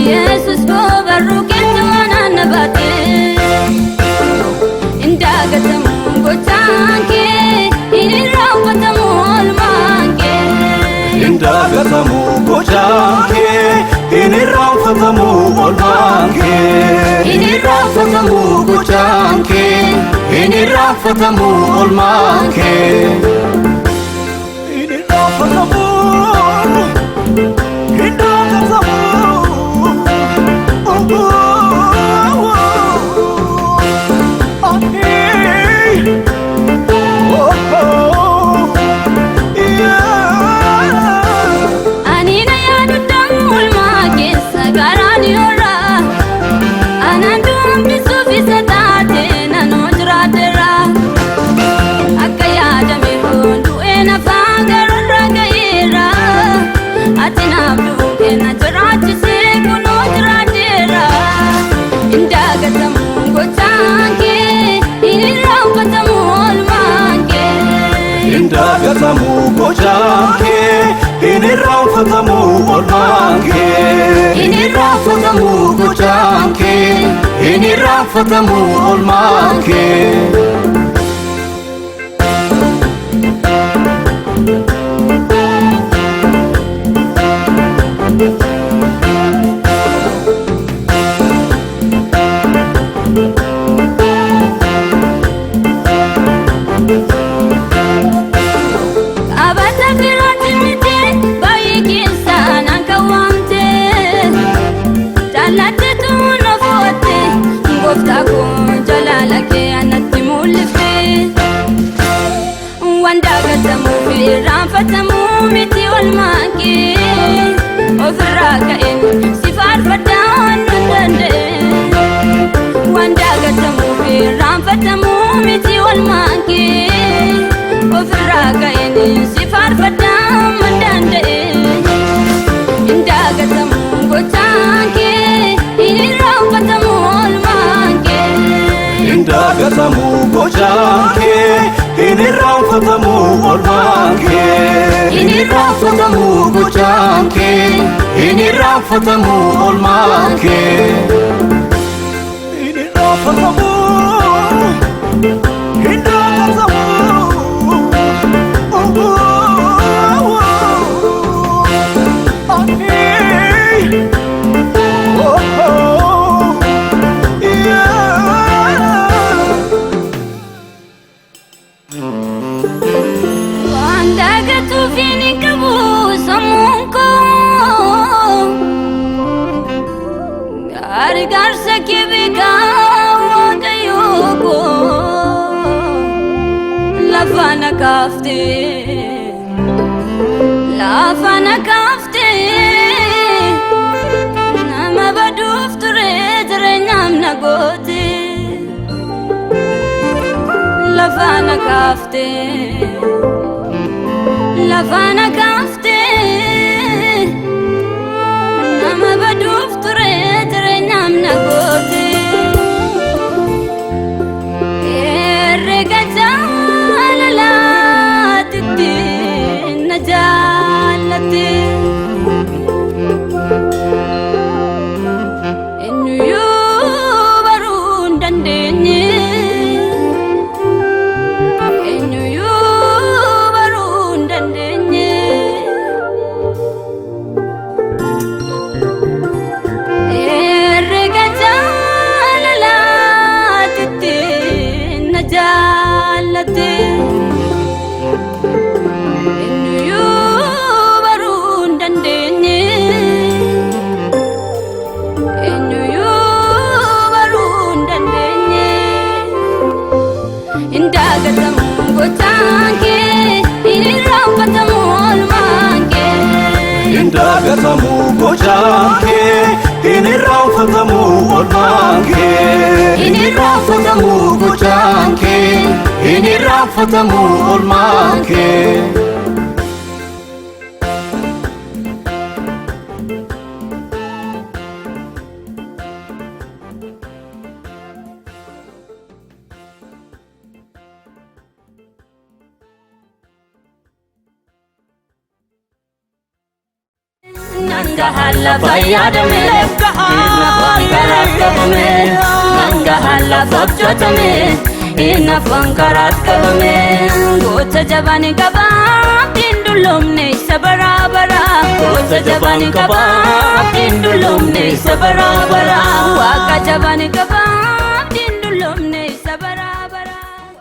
Yesus bobarru ketuana nabate Hin Dagatamu Olmaankee Hin Raawwatamu Olmaankee Hin Dagatamu Olmaankee Hin Raawwatamu Olmaankee Hin Raawwatamu Olmaankee Hin Raawwatamu Olmaankee Hin Raawwatamu Hin Dagatamu Olmaankee Hin Raawwatamu Olmaankee Hin Dagatamu Olmaankee Hin Raawwatamu Olmaankee Hin Raawwatamu Olmaankee Hin Raawwatamu Olmaankee Hin Dagatamu Faarfannaa miti Olmaankee ofirraa ka'een si faarfadhaan nu danda'e Hin Dagatamu Faarfannaa miti Olmaankee ofirraa ka'een si faarfadhaan nu danda'e Hin Dagatamu Olmaankee Hin Raawwatamu Olmaankee Hin Dagatamu Olmaankee Hin Raawwatamu Olmaankee Hin Raawwatamu Olmaankee Hin Raawwatamu Olmaankee Hin Raawwatamu Hin Dagatamu Gargaarsa kee beekaa Waaqayyoo koo lafa na kaaftee nama baduuf ture jireenyaam na goote lafa na kaaftee nama baduuf ture jireenyaam na goote herrega jaalalaatitti na jaallate eenyuyyuu baruu hin dandeenye Hin Dagatamu Olmaankee Hin Raawwatamu Olmaankee. Hin dagatamu gocaankee hin irraanfatamu olmaankee. Hin irraanfatamu gocaankee hin irraanfatamu olmaankee. Nanga hala fayyadame, Afan karaa qabame. Nanga hala fabjatame, Afan karaa qabame. Goota jabaan qaba, dindulomne isa baraabara. Goota jabaan qaba, dindulomne isa baraabara. Waaqa jabaan qaba.